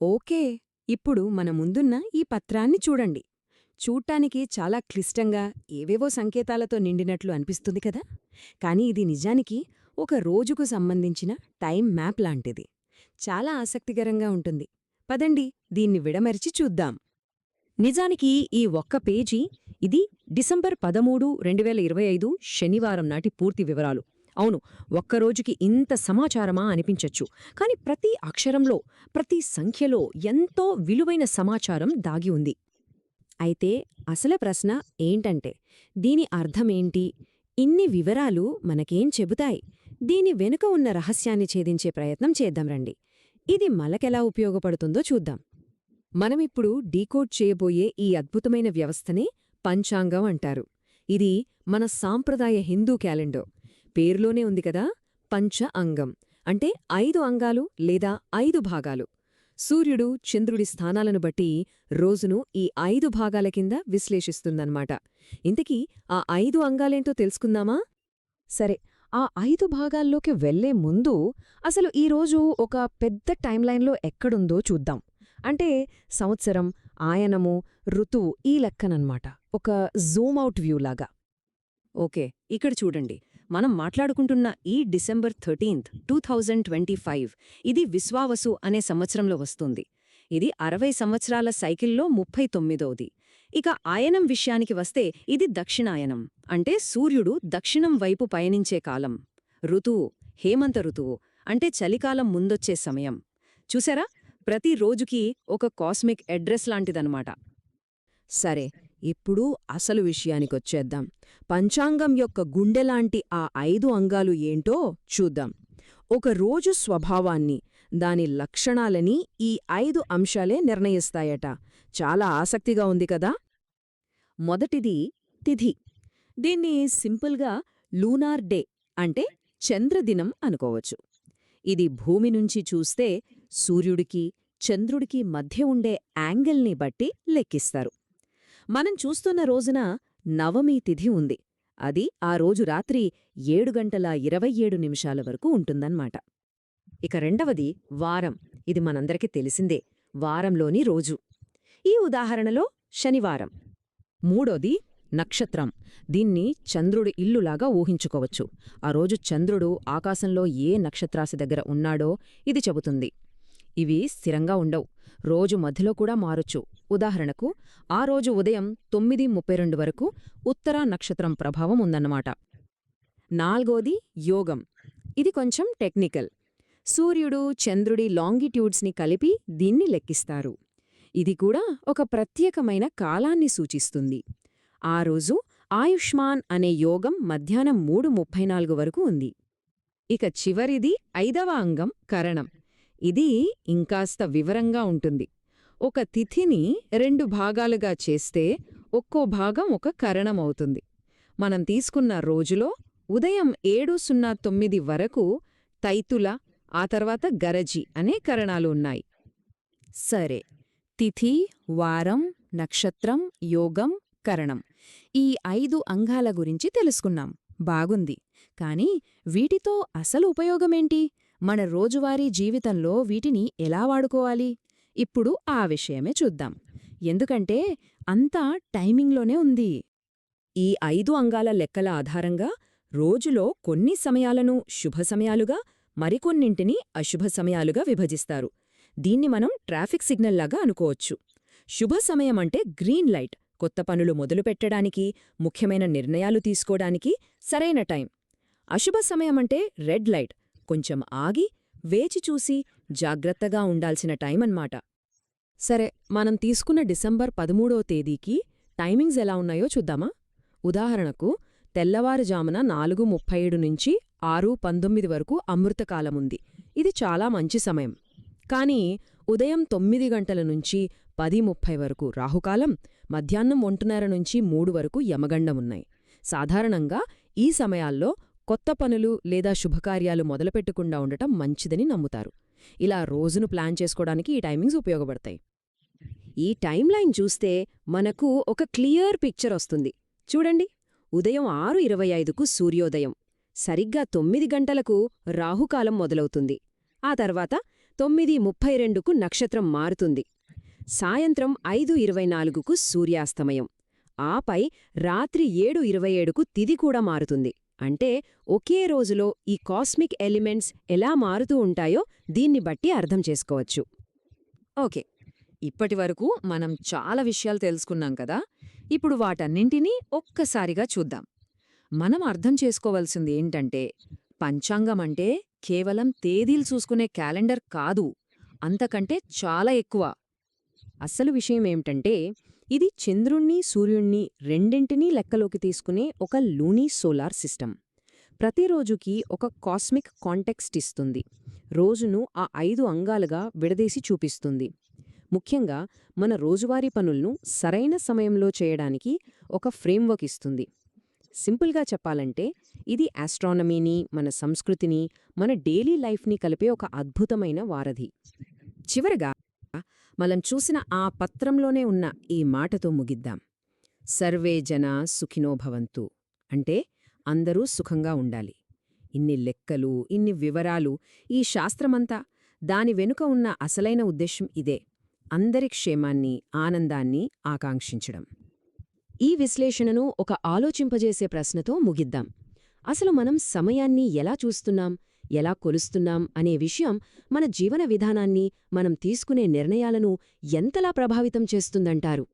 Okay. ఇప్పుడు మన ముందున్న ఈ పత్రాన్ని చూడండి. చూడ్డానికి చాలా క్లిష్టంగా ఏవేవో సంకేతాలతో నిండినట్లు అనిపిస్తుంది కదా. కానీ ఇది నిజానికి ఒక రోజుకు సంబంధించిన టైం మ్యాప్ లాంటిది. చాలా ఆసక్తికరంగా ఉంటుంది. పదండి దీన్ని విడమరిచి చూద్దాం. నిజానికి ఈ ఒక్క పేజీ ఇది డిసెంబర్ 13, 2025 శనివారం నాటి పూర్తి వివరాలు. అవును, ఒక్కరోజుకి ఇంత సమాచారమా అనిపించొచ్చు. కాని ప్రతి అక్షరంలో, ప్రతి సంఖ్యలో ఎంతో విలువైన సమాచారం దాగి ఉంది. అయితే అసలు ప్రశ్న ఏంటంటే, దీని అర్థమేంటి? ఇన్ని వివరాలు మనకేం చెబుతాయి? దీని వెనుక ఉన్న రహస్యాన్ని ఛేదించే ప్రయత్నం చేద్దాం రండి. ఇది మనకెలా ఉపయోగపడుతుందో చూద్దాం. మనమిప్పుడు డీకోడ్ చేయబోయే ఈ అద్భుతమైన వ్యవస్థనే పంచాంగం అంటారు. ఇది మన సాంప్రదాయ హిందూ క్యాలెండర్. పేరులోనే ఉంది కదా, పంచ అంగం అంటే 5 అంగాలు లేదా 5 భాగాలు. సూర్యుడు, చంద్రుడి స్థానాలను బట్టి రోజును ఈ 5 భాగాల కింద విశ్లేషిస్తుందన్నమాట. ఇంతకీ ఆ 5 అంగాలేంటో తెలుసుకుందామా? సరే, ఆ 5 భాగాల్లోకి వెళ్లే ముందు అసలు ఈ రోజు ఒక పెద్ద టైంలైన్లో ఎక్కడుందో చూద్దాం. అంటే సంవత్సరం, ఆయనము, ఋతువు ఈ లెక్కనన్మాట. ఒక జూమ్అవుట్ వ్యూలాగా. ఓకే, ఇక్కడ చూడండి. మనం మాట్లాడుకుంటున్న ఈ డిసెంబర్ 13, 2025 ఇది విశ్వావసు అనే సంవత్సరంలో వస్తుంది. ఇది 60 సంవత్సరాల సైకిల్లో 39వ. ఇక ఆయనం విషయానికి వస్తే ఇది దక్షిణాయనం, అంటే సూర్యుడు దక్షిణం వైపు పయనించే కాలం. ఋతువు హేమంత ఋతువు, అంటే చలికాలం ముందొచ్చే సమయం. చూసారా, ప్రతి రోజుకి ఒక కాస్మిక్ అడ్రస్ లాంటిదన్నమాట. సరే, ఇప్పుడు అసలు విషయానికొచ్చేద్దాం. పంచాంగం యొక్క గుండెలాంటి ఆ 5 అంగాలు ఏంటో చూద్దాం. ఒక రోజు స్వభావాన్ని, దాని లక్షణాలని ఈ 5 అంశాలే నిర్ణయిస్తాయట. చాలా ఆసక్తిగా ఉంది కదా. మొదటిది తిథి. దీన్ని సింపుల్గా లూనార్ డే అంటే చంద్రదినం అనుకోవచ్చు. ఇది భూమి నుంచి చూస్తే సూర్యుడికి, చంద్రుడికి మధ్య ఉండే యాంగిల్ని బట్టి లెక్కిస్తారు. మనం చూస్తున్న రోజున నవమి తిథి ఉంది. అది ఆ రోజు రాత్రి 7:27 వరకు ఉంటుందన్నమాట. ఇక రెండవది వారం. ఇది మనందరికీ తెలిసిందే, వారంలోని రోజు. ఈ ఉదాహరణలో శనివారం. మూడోది నక్షత్రం. దీన్ని చంద్రుడి ఇల్లులాగా ఊహించుకోవచ్చు. ఆ రోజు చంద్రుడు ఆకాశంలో ఏ నక్షత్రాశి దగ్గర ఉన్నాడో ఇది చెబుతుంది. ఇవి స్థిరంగా ఉండవు, రోజు మధ్యలో కూడా మారొచ్చు. ఉదాహరణకు ఆ రోజు ఉదయం 9:32 వరకు ఉత్తరా నక్షత్రం ప్రభావం ఉందన్నమాట. నాల్గోది యోగం. ఇది కొంచెం టెక్నికల్. సూర్యుడు, చంద్రుడి లాంగిట్యూడ్స్ని కలిపి దీన్ని లెక్కిస్తారు. ఇది కూడా ఒక ప్రత్యేకమైన కాలాన్ని సూచిస్తుంది. ఆ రోజు ఆయుష్మాన్ అనే యోగం మధ్యాహ్నం 3:34 వరకు ఉంది. ఇక చివరిది 5వ అంగం కరణం. ఇది ఇంకాస్త వివరంగా ఉంటుంది. ఒక తిథిని 2 భాగాలుగా చేస్తే ఒక్కో భాగం ఒక కరణం అవుతుంది. మనం తీసుకున్న రోజులో ఉదయం 7:09 వరకు తైతుల, ఆ తర్వాత గరజి అనే కరణాలు ఉన్నాయి. సరే, తిథి, వారం, నక్షత్రం, యోగం, కరణం ఈ 5 అంగాల గురించి తెలుసుకున్నాం. బాగుంది. కానీ వీటితో అసలు ఉపయోగమేంటి? మన రోజువారీ జీవితంలో వీటిని ఎలా వాడుకోవాలి? ఇప్పుడు ఆ విషయమే చూద్దాం. ఎందుకంటే అంతా టైమింగ్లోనే ఉంది. ఈ 5 అంగాల లెక్కల ఆధారంగా రోజులో కొన్ని సమయాలను శుభ సమయాలుగా, మరికొన్నింటిని అశుభ సమయాలుగా విభజిస్తారు. దీన్ని మనం ట్రాఫిక్ సిగ్నల్లాగా అనుకోవచ్చు. శుభ సమయమంటే గ్రీన్ లైట్, కొత్త పనులు మొదలుపెట్టడానికి, ముఖ్యమైన నిర్ణయాలు తీసుకోడానికి సరైన టైం. అశుభ సమయమంటే రెడ్ లైట్, కొంచెం ఆగి, వేచి చూసి జాగ్రత్తగా ఉండాల్సిన టైమన్మాట. సరే, మనం తీసుకున్న డిసెంబర్ 13వ తేదీకి టైమింగ్స్ ఎలా ఉన్నాయో చూద్దామా? ఉదాహరణకు తెల్లవారుజామున 4:37 నుంచి 6:19 వరకు అమృతకాలముంది. ఇది చాలా మంచి సమయం. కానీ ఉదయం 9 గంటల నుంచి 10:30 వరకు రాహుకాలం, మధ్యాహ్నం 1:30 నుంచి 3 వరకు యమగండమున్నాయి. సాధారణంగా ఈ సమయాల్లో కొత్త పనులు లేదా శుభకార్యాలు మొదలుపెట్టకుండా ఉండటం మంచిదని నమ్ముతారు. ఇలా రోజును ప్లాన్ చేసుకోవడానికి ఈ టైమింగ్స్ ఉపయోగపడతాయి. ఈ టైంలైన్ చూస్తే మనకు ఒక క్లియర్ పిక్చర్ వస్తుంది. చూడండి, ఉదయం 6:25కు సూర్యోదయం, సరిగ్గా 9 గంటలకు రాహుకాలం మొదలవుతుంది. ఆ తర్వాత 9:32కు నక్షత్రం మారుతుంది. సాయంత్రం 5:24కు సూర్యాస్తమయం. ఆపై రాత్రి 7:27కు తిథి కూడా మారుతుంది. అంటే ఒకే రోజులో ఈ కాస్మిక్ ఎలిమెంట్స్ ఎలా మారుతూ ఉంటాయో దీన్ని బట్టి అర్థం చేసుకోవచ్చు. ఓకే, ఇప్పటివరకు మనం చాలా విషయాలు తెలుసుకున్నాం కదా. ఇప్పుడు వాటన్నింటినీ ఒక్కసారిగా చూద్దాం. మనం అర్థం చేసుకోవలసింది ఏంటంటే, పంచాంగం అంటే కేవలం తేదీలు చూసుకునే క్యాలెండర్ కాదు, అంతకంటే చాలా ఎక్కువ. అసలు విషయమేమిటంటే, ఇది చంద్రుణ్ణి సూర్యుణ్ణి రెండింటినీ లెక్కలోకి తీసుకునే ఒక లూనీ సోలార్ సిస్టమ్. ప్రతిరోజుకి ఒక కాస్మిక్ కాంటెక్స్ట్ ఇస్తుంది. రోజును ఆ 5 అంగాలుగా విడదీసి చూపిస్తుంది. ముఖ్యంగా మన రోజువారీ పనులను సరైన సమయంలో చేయడానికి ఒక ఫ్రేమ్వర్క్ ఇస్తుంది. సింపుల్గా చెప్పాలంటే, ఇది ఆస్ట్రానమీని, మన సంస్కృతిని, మన డైలీ లైఫ్ని కలిపే ఒక అద్భుతమైన వారధి. చివరగా మనం చూసిన ఆ పత్రంలోనే ఉన్న ఈ మాటతో ముగిద్దాం. సర్వే జనా సుఖినో భవంతు. అంటే అందరూ సుఖంగా ఉండాలి. ఇన్ని లెక్కలు, ఇన్ని వివరాలు, ఈ శాస్త్రమంతా, దాని వెనుక ఉన్న అసలైన ఉద్దేశం ఇదే: అందరి క్షేమాన్ని, ఆనందాన్ని ఆకాంక్షించడం. ఈ విశ్లేషణను ఒక ఆలోచింపజేసే ప్రశ్నతో ముగిద్దాం. అసలు మనం సమయాన్ని ఎలా చూస్తున్నాం, ఎలా కొలుస్తున్నాం అనే విషయం మన జీవన విధానాన్ని, మనం తీసుకునే నిర్ణయాలను ఎంతలా ప్రభావితం చేస్తుందంటారు?